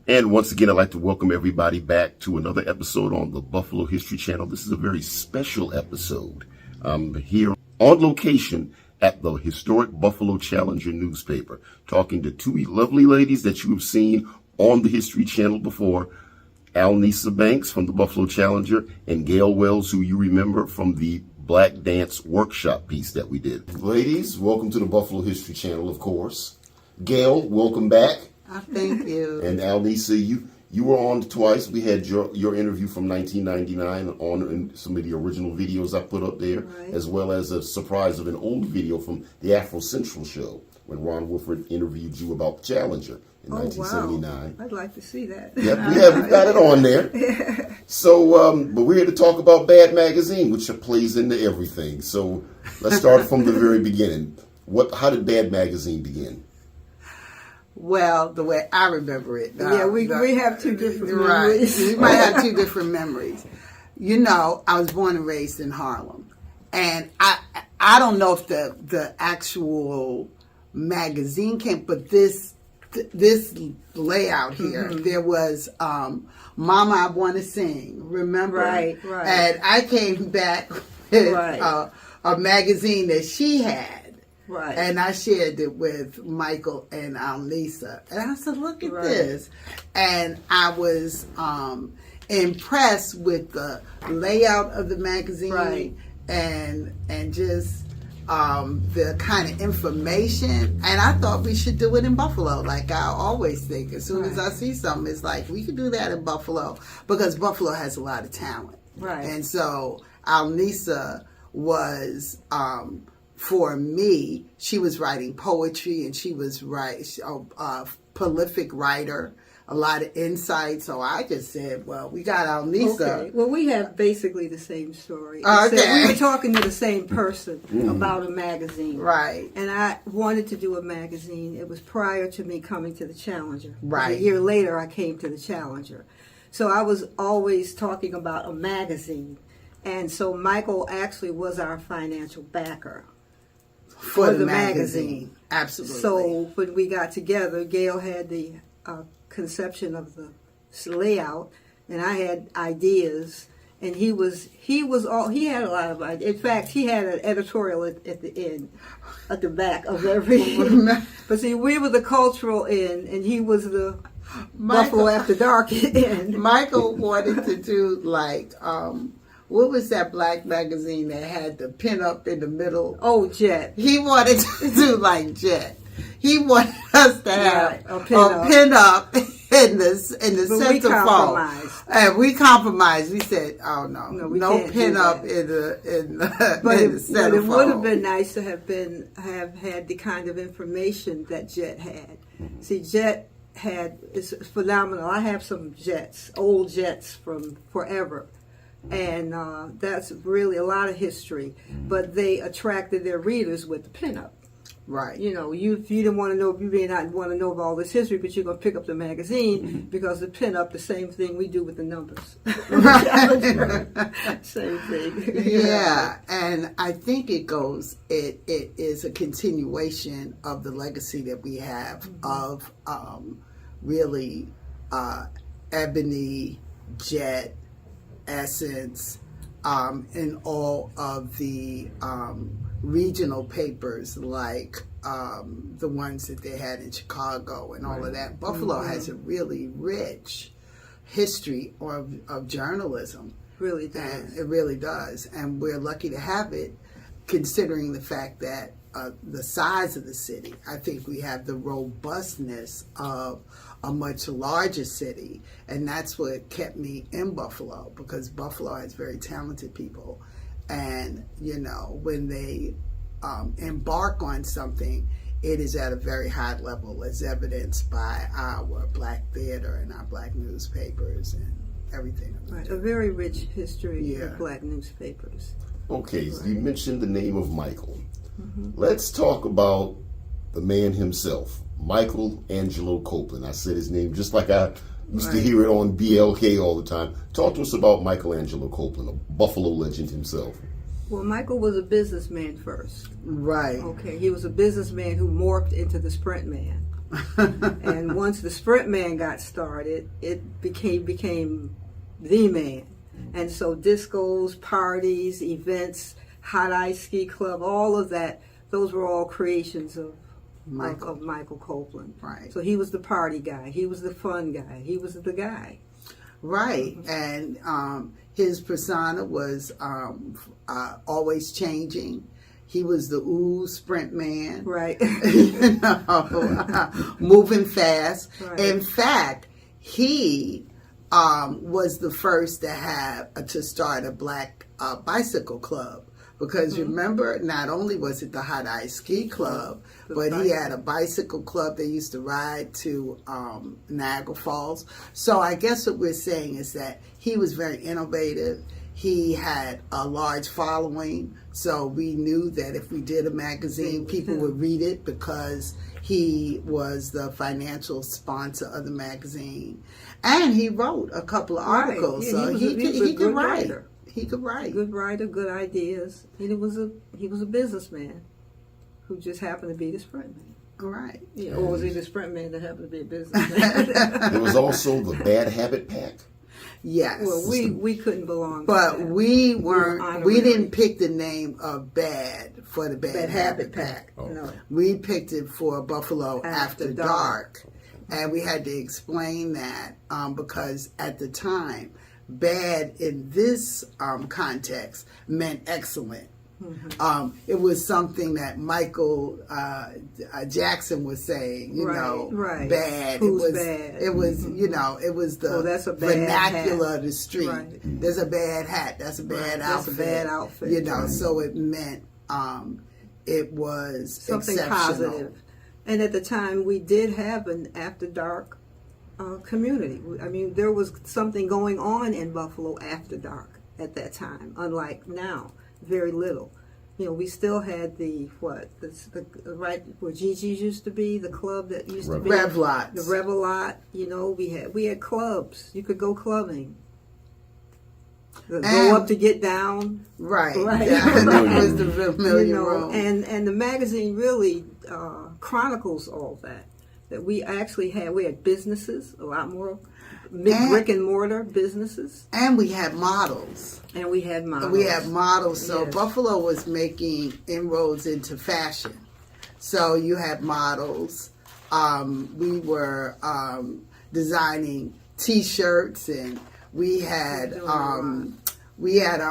And once again, I'd like to welcome everybody back to another episode on the Buffalo History Channel. This is a very special episode. I'm here on location at the historic Buffalo Challenger newspaper, talking to two lovely ladies that you have seen on the History Channel before. Nisa Banks from the Buffalo Challenger and Gail Wells, who you remember from the Black Dance workshop piece that we did. Ladies, welcome to the Buffalo History Channel, of course. Gail, welcome back. Thank you. And Nisa, you were on twice. We had your interview from 1999 on in some of the original videos I put up there, right, as well as a surprise of an old video from the Afro Central show when Ron Woodford interviewed you about Challenger in 1979. Wow. I'd like to see that. Yep, we've got it on there. Yeah. So, but we're here to talk about B.A.D magazine, which plays into everything. So let's start from the very beginning. How did B.A.D magazine begin? Well, the way I remember it. We have two different memories. Right. We might have two different memories. You know, I was born and raised in Harlem. And I don't know if the actual magazine came, but this layout here, there was Mama, I Want to Sing, remember? Right. And I came back with a magazine that she had. Right. And I shared it with Michael and Nisa. And I said, look at this. And I was impressed with the layout of the magazine and just the kind of information. And I thought we should do it in Buffalo, like I always think. As soon as I see something, it's like, we could do that in Buffalo, because Buffalo has a lot of talent. Right. And so Nisa was... for me, she was writing poetry, and she was a prolific writer, a lot of insight. So I just said, well, we got Nisa. Okay. Well, we have basically the same story. Okay. We were talking to the same person about a magazine. Right. And I wanted to do a magazine. It was prior to me coming to the Challenger. Right. A year later, I came to the Challenger. So I was always talking about a magazine. And so Michael actually was our financial backer. For the magazine. Absolutely. So when we got together, Gail had the conception of the layout, and I had ideas, and he had a lot of ideas. In fact, he had an editorial at the end, at the back of every. But see, we were the cultural end, and he was the Buffalo After Dark end. Michael wanted to do what was that black magazine that had the pin up in the middle? Oh, Jet. He wanted to do like Jet. He wanted us to have a pin up in the centerfold. And we compromised. We said, "Oh no pin up in the centerfold." But it would have been nice to have had the kind of information that Jet had. See, Jet is phenomenal. I have some Jets, old Jets from forever. And that's really a lot of history, but they attracted their readers with the pinup. Right. You know, if you didn't want to know, you may not want to know of all this history, but you're going to pick up the magazine because the pinup, the same thing we do with the numbers. Same thing. Yeah, and I think it is a continuation of the legacy that we have of really Ebony, Jet, Essence, in all of the regional papers, like the ones that they had in Chicago and all of that. Buffalo has a really rich history of journalism. Really does. And it really does. And we're lucky to have it, considering the fact that the size of the city. I think we have the robustness of a much larger city, and that's what kept me in Buffalo, because Buffalo has very talented people, and you know, when they embark on something, it is at a very high level, as evidenced by our black theater and our black newspapers and everything. Right, a very rich history of black newspapers. Okay, so you mentioned the name of Michael. Let's talk about the man himself, MichaelAngelo Copeland. I said his name just like I used to hear it on BLK all the time. Talk to us about MichaelAngelo Copeland, a Buffalo legend himself. Well, Michael was a businessman first. Right. Okay, he was a businessman who morphed into the Sprint man. And once the Sprint Man got started, it became the man. And so discos, parties, events, hot ice ski club, all of that, those were all creations of Michael Copeland. Right. So he was the party guy. He was the fun guy. He was the guy. Right. And his persona was always changing. He was the Sprint Man. Right. Moving fast. Right. In fact, he was the first to start a black bicycle club. Because remember, not only was it the Hot Ice Ski Club, but he had a bicycle club. They used to ride to Niagara Falls. So I guess what we're saying is that he was very innovative. He had a large following. So we knew that if we did a magazine, people would read it because he was the financial sponsor of the magazine. And he wrote a couple of articles. Yeah, so he could write. He could write. Good writer, good ideas. He was a businessman who just happened to be the Sprint Man. Right. Yeah, or was he the Sprint Man that happened to be a businessman? There was also the Bad Habit Pack. Yes. Well, we couldn't belong. But to that. we didn't pick the name of Bad for the Bad Habit Pack. Oh. No. We picked it for Buffalo After After Dark. And we had to explain that because at the time, bad in this context meant excellent. It was something that Michael Jackson was saying, you know, bad. Who's it was, bad? It was, it was the that's a bad vernacular hat. of the street. Right. There's a bad hat. That's a bad outfit. That's a bad outfit. You know, so it meant it was Something exceptional. positive. And at the time, we did have an After Dark community. I mean, there was something going on in Buffalo after dark at that time, unlike now. Very little. You know, we still had the right where Gigi's used to be, the club that used to be Rev-Lots. the Rev-A-Lot. You know, we had clubs. You could go clubbing. Go up to get down. Right. Right. Yeah, that was the familiar room. room. And the magazine really chronicles all that. That we had businesses, a lot more brick and mortar businesses. And we had models. And we had models. So Yes. Buffalo was making inroads into fashion. So you had models. We were designing T-shirts, and we had our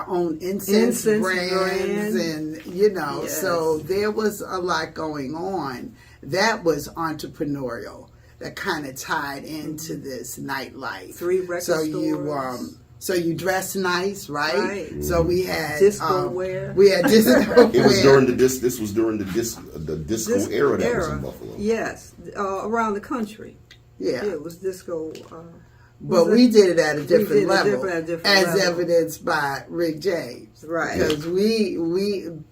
own incense brands, and Yes. so there was a lot going on. That was entrepreneurial. That kind of tied into this nightlife. 3 record stores. So you dress nice, right? Right. So we had disco wear. We had disco It was wear. during this was during the disco era that was in Buffalo. Yes, around the country. Yeah. It was disco. But we did it at a different did it level, at a different as level. evidenced by Rick James. Right. Because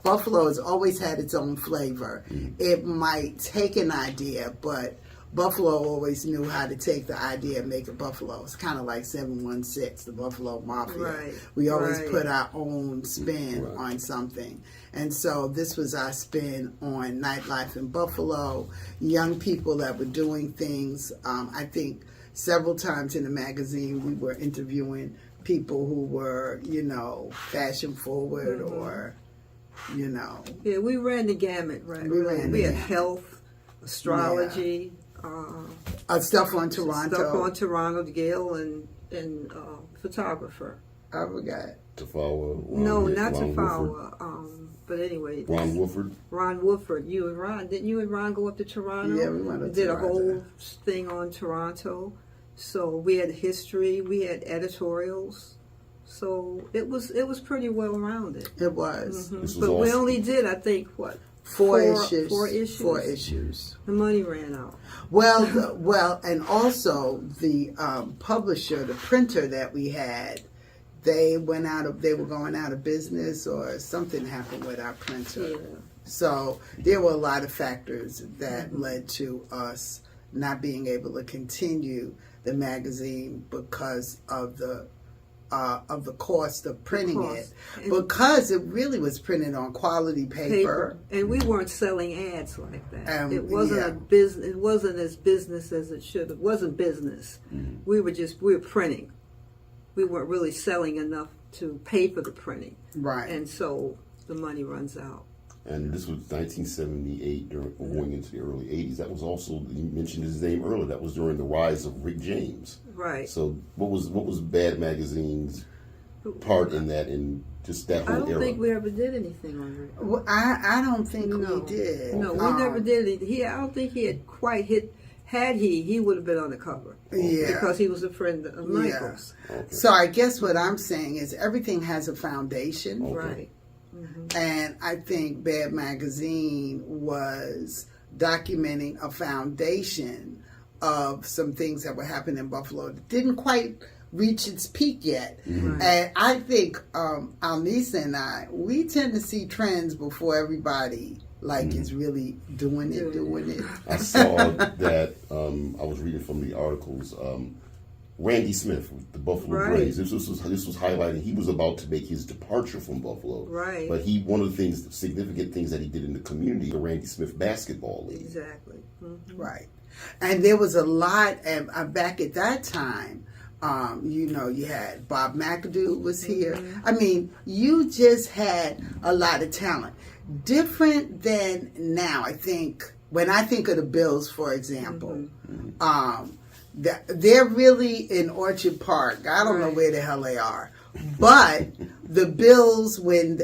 Buffalo has always had its own flavor. It might take an idea, but Buffalo always knew how to take the idea and make it Buffalo. It's kind of like 716, the Buffalo Mafia. Right. We always Right. put our own spin on something. And so this was our spin on nightlife in Buffalo, young people that were doing things. I think several times in the magazine we were interviewing people who were, fashion forward or, Yeah, we ran the gamut, right? We had health, astrology, stuff on Toronto. Stuff on Toronto, Gail and photographer. I forgot. Tafawa. No, not Ron Tafawa. But anyway, Ron Woodford. Ron Woodford. You and Ron, didn't you and Ron go up to Toronto? Yeah, we went to did Toronto. a whole thing on Toronto. So we had history, we had editorials. So it was pretty well rounded. It was. This was But we awesome. only did, I think, what? Four issues. 4 issues. 4 issues. The money ran out. Well, and also the publisher, the printer that we had, they were going out of business, or something happened with our printer. Yeah. So there were a lot of factors that led to us not being able to continue the magazine because of the the cost of printing cost. it, because it really was printed on quality paper. And we weren't selling ads like that. It wasn't yeah. a business. It wasn't as business as it should have. It wasn't business. We were printing. We weren't really selling enough to pay for the printing. Right. And so the money runs out. And this was 1978, going into the early 80s. That was also, you mentioned his name earlier, that was during the rise of Rick James. Right. So what was B.A.D Magazine's part in that, in just that whole I don't era? think we ever did anything on Rick. Well, I don't think we did. No, we never did anything. I don't think he had quite hit. Had he would have been on the cover. Yeah. Because he was a friend of Michael's. Yeah. Okay. So I guess what I'm saying is everything has a foundation. Okay. Right. And I think B.A.D Magazine was documenting a foundation of some things that were happening in Buffalo that didn't quite reach its peak yet. Right. And I think Nisa and I, we tend to see trends before everybody is really doing it. I saw that, I was reading from the articles, Randy Smith, the Buffalo Braves. This was highlighting. He was about to make his departure from Buffalo. Right. But one of the significant things that he did in the community, the Randy Smith Basketball League. Exactly. Mm-hmm. Right. And there was a lot, and back at that time, you had Bob McAdoo was here. Mm-hmm. I mean, you just had a lot of talent. Different than now, I think. When I think of the Bills, for example, they're really in Orchard Park. I don't know where the hell they are. But the Bills, when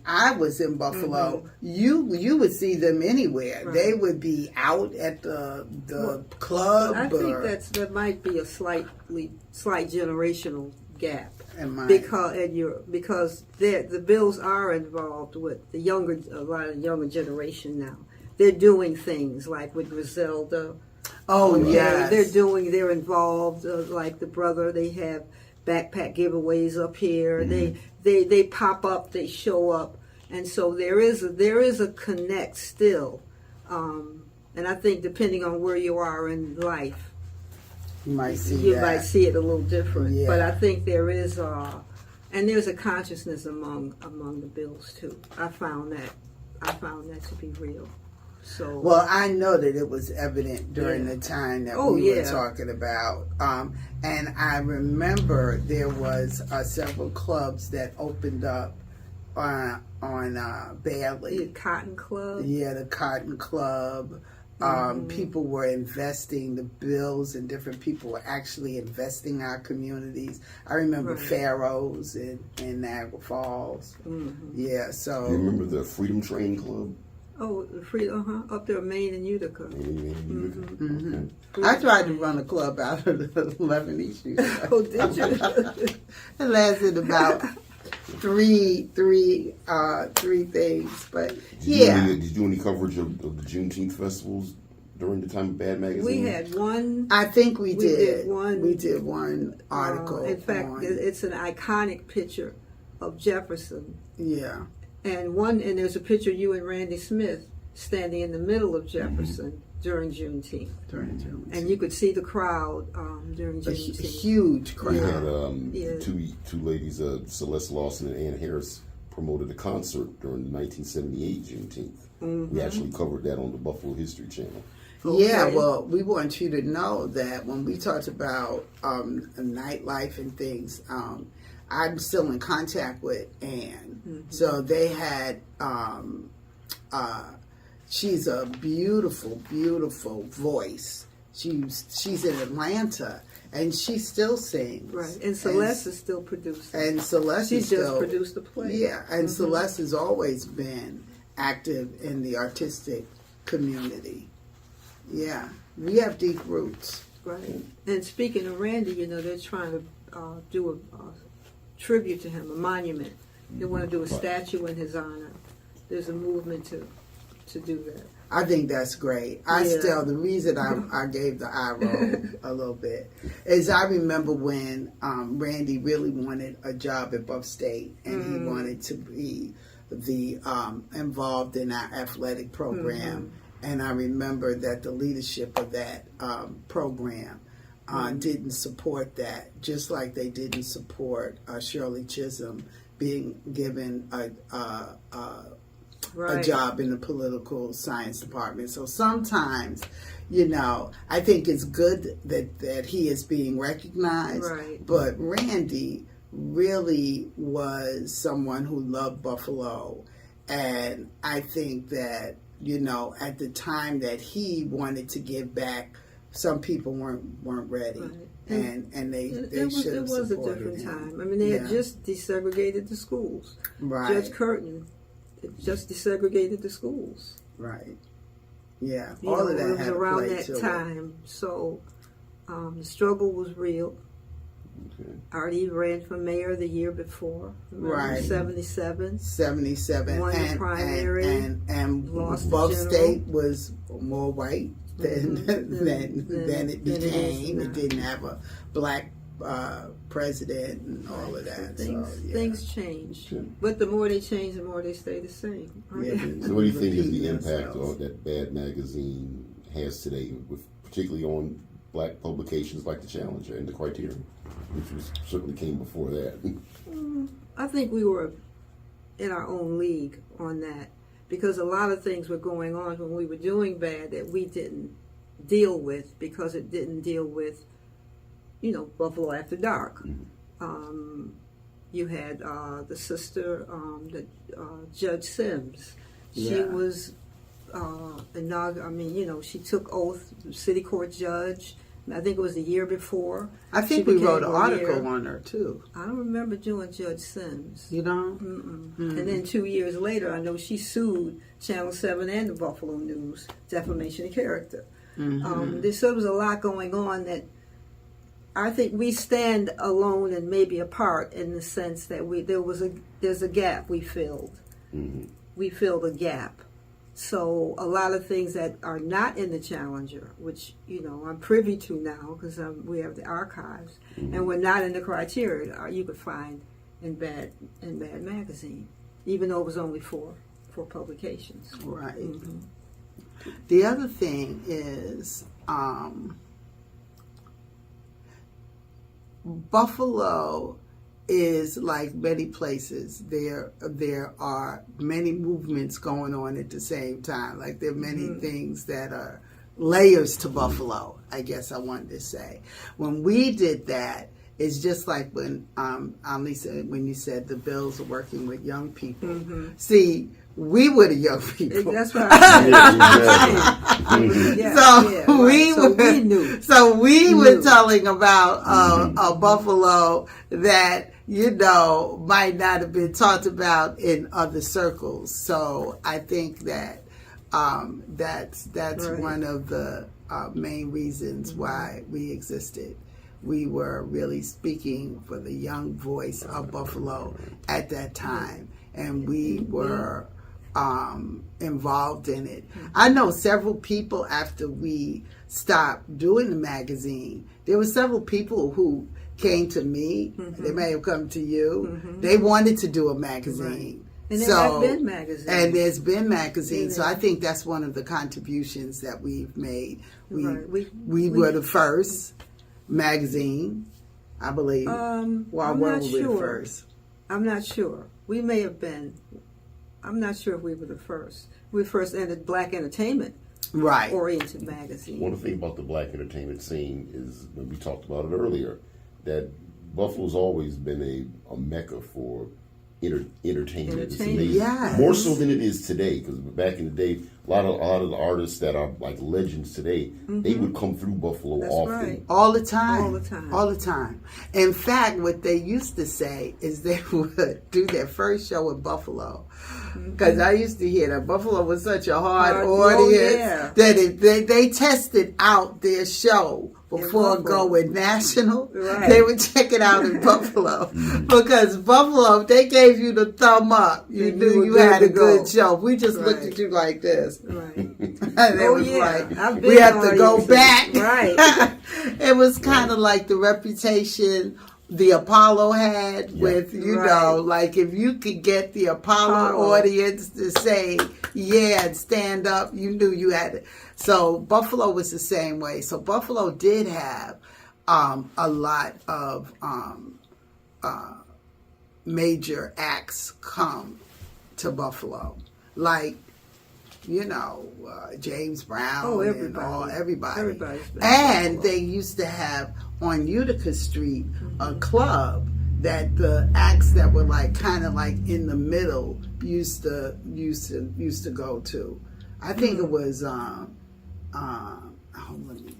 I was in Buffalo, you would see them anywhere. Right. They would be out at the club. I think that might be a slight generational gap. Because the Bills are involved with a lot of younger generation now. They're doing things like with Griselda. Oh, yeah. They're involved, like the brother, they have backpack giveaways up here. Mm-hmm. They pop up, they show up. And so there is a connect still. And I think depending on where you are in life, you might see it a little different. Yeah. But I think there is and there's a consciousness among the Bills too. I found that to be real. So, well, I know that it was evident during the time that we were talking about. And I remember there was several clubs that opened up on Bailey. The Cotton Club? Yeah, the Cotton Club. People were investing, the Bills and different people were actually investing in our communities. I remember Pharaohs in Niagara Falls. Mm-hmm. Yeah, so. Do you remember the Freedom Train Club? Oh, up there, Maine and Utica. Okay. I tried to run a club out of the Lebanese Street. Oh, did you? It lasted about three things, but did you do any coverage of the Juneteenth festivals during the time of B.A.D Magazine? We had one. I think we did. We did one article. In fact, it's an iconic picture of Jefferson. Yeah. And there's a picture of you and Randy Smith standing in the middle of Jefferson during Juneteenth. And you could see the crowd during Juneteenth. A huge crowd. We had two ladies, Celeste Lawson and Ann Harris, promoted a concert during the 1978 Juneteenth. Mm-hmm. We actually covered that on the Buffalo History Channel. Okay. Yeah, well, we want you to know that when we talked about nightlife and things, I'm still in contact with Ann. Mm-hmm. So they had, she's a beautiful, beautiful voice. She's in Atlanta, and she still sings. Right, and Celeste is still producing. And Celeste She just produced the play. Yeah, and Celeste has always been active in the artistic community. Yeah, we have deep roots. Right. And speaking of Randy, they're trying to do a tribute to him, a monument. They want to do a statue in his honor. There's a movement to do that. I think that's great. The reason I gave the eye roll a little bit is I remember when Randy really wanted a job at Buff State, and he wanted to be involved in our athletic program. And I remember that the leadership of that program didn't support that, just like they didn't support Shirley Chisholm being given a job in the political science department. So sometimes, I think it's good that he is being recognized. Right. But Randy really was someone who loved Buffalo. And I think that, at the time that he wanted to give back, some people weren't ready. Right. And they should have supported him. It was a different time. I mean, they had just desegregated the schools. Right. Judge Curtin just desegregated the schools. Right. Yeah. You All know, of that it was had around to play that to it. time. So the struggle was real. Okay. Artie ran for mayor the year before. Right. 77. 77. Won the primary, And lost Buff the general. State was more white than it became. It now. didn't have a black president and all of that. Things change. But the more they change, the more they stay the same. Right? Yeah. So what do you think is the Repeating impact themselves. that B.A.D. magazine has today, particularly on black publications like the Challenger and the Criterion, which certainly came before that? I think we were in our own league on that, because a lot of things were going on when we were doing B.A.D. that we didn't deal with, because it didn't deal with, Buffalo After Dark. You had the sister, Judge Sims. She Yeah. was she took oath, city court judge. I think it was the year before. I think She we wrote became an a article mayor. on her too. I don't remember doing Judge Sims. You know? And then 2 years later, I know she sued Channel 7 and the Buffalo News, defamation of character. So there was a lot going on that I think we stand alone and maybe apart in the sense that there's a gap we filled. We filled a gap. So a lot of things that are not in the Challenger, which I'm privy to now because we have the archives, and we're not in the Criterion, you could find in B.A.D. magazine, even though it was only four publications. Right. Mm-hmm. The other thing is Buffalo is like many places. There are many movements going on at the same time. Like there are many things that are layers to Buffalo, I guess I wanted to say. When we did that, it's just like when Lisa, when you said the Bills are working with young people. See, we were the young people. That's right. We knew. So we were telling about a Buffalo that might not have been talked about in other circles. So I think that that's Right. one of the main reasons why we existed. We were really speaking for the young voice of Buffalo at that time, and we were involved in it. I know several people after we stopped doing the magazine, there were several people who came to me, they may have come to you, they wanted to do a magazine. And there have been magazines. And there's been magazines. So I think that's one of the contributions that we've made. We were the first magazine, I believe. I'm were not we sure. the first? I'm not sure. We may have been. I'm not sure if we were the first. We first entered black entertainment Right. oriented magazine. One of the things about the black entertainment scene is, when we talked about it earlier, that Buffalo's always been a mecca for entertainment. It's amazing. Yes. More so than it is today, because back in the day, a lot of the artists that are like legends today, they would come through Buffalo That's often. right. All the time. All the time. All the time. In fact, what they used to say is they would do their first show in Buffalo. Because I used to hear that Buffalo was such a hard audience that they tested out their show before going national. Right. They would check it out in Buffalo. Because Buffalo, if they gave you the thumb up, you knew you had a good show. We just looked at you like this. Right. And it was like, I've been we have to go audiences. back. Right. It was kind of like the reputation the Apollo had with, like if you could get the Apollo audience to say, yeah, and stand up, you knew you had it. So Buffalo was the same way. So Buffalo did have a lot of major acts come to Buffalo, like James Brown and everybody. Everybody's been And Buffalo. they used to have on Utica Street a club that the acts that were kind of in the middle used to go to. I think it was let me.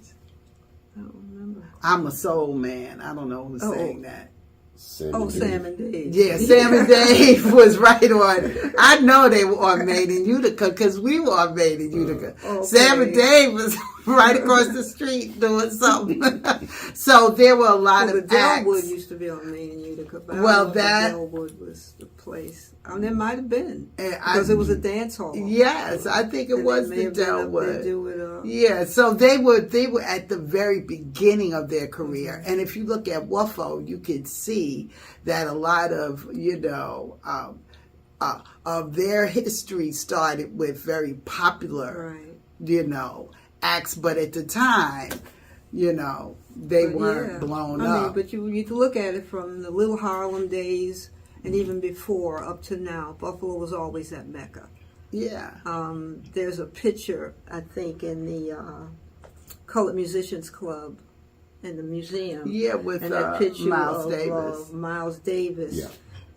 I don't remember. I'm a Soul Man. I don't know who sang that. Sam and Dave. Yeah, Sam and Dave was right on. I know they were on Made in Utica because we were on Made in Utica. Okay. Sam and Dave was right across the street doing something. So there were a lot The of acts. Delwood used to be on Main and Utica, but Well, I don't know that- if Delwood was the place. There might have been And because it was a dance hall. Yes, I think it And was they the may have been up there Delwood. doing, Yeah, so they were at the very beginning of their career, and if you look at Wuffo, you can see that a lot of of their history started with very popular right. acts, but at the time, they weren't blown up. But you look at it from the Little Harlem days and even before up to now. Buffalo was always that Mecca. Yeah. There's a picture, I think, in the Colored Musicians Club in the museum. Yeah, with and that picture Miles of Davis. Miles Davis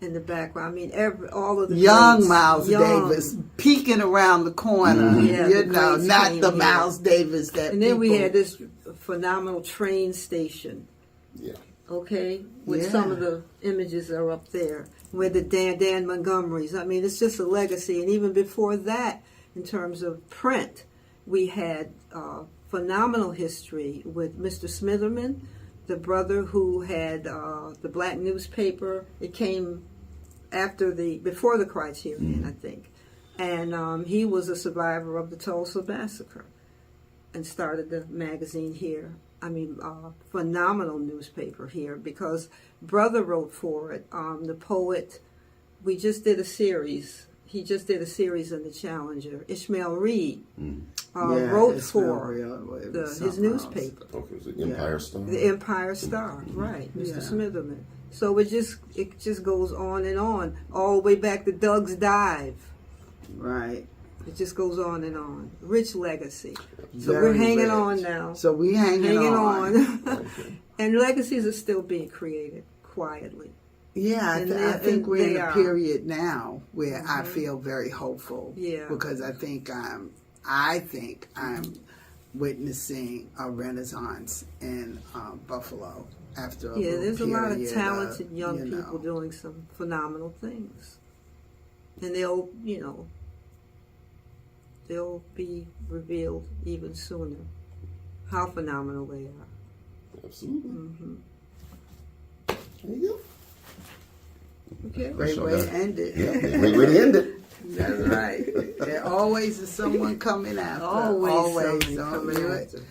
in the background. I mean, all of the Young greats, Miles Davis peeking around the corner. Yeah, the greats not came the here. Miles Davis that. And then we people- had this phenomenal train station. Yeah. Okay, with some of the images are up there, with the Dan Montgomerys. I mean, it's just a legacy. And even before that, in terms of print, we had phenomenal history with Mr. Smitherman, the brother who had the black newspaper. It came before the Criterion, I think. And he was a survivor of the Tulsa Massacre and started the magazine here. I mean, phenomenal newspaper here because Brother wrote for it. The poet, we just did a series. He just did a series in the Challenger. Ishmael Reed wrote for his newspaper. Okay, was it Empire Star? The Empire Star, right, Mr. Smitherman. So it just goes on, all the way back to Doug's Dive. Right. It just goes on and on. Rich legacy. So Very we're hanging rich. on now. So we hanging on. Okay. And legacies are still being created quietly. Yeah, And I think we're in they a are. period now where I feel very hopeful. Yeah. Because I think I'm witnessing a renaissance in Buffalo after a Yeah, little there's a lot of period talented young people doing some phenomenal things. And they'll be revealed even sooner how phenomenal they are. Absolutely. Mm-hmm. There you go. Okay. Great way to end it. Yeah, great way to end it. That's right. There always is someone coming after. Always someone Don't coming do it. after.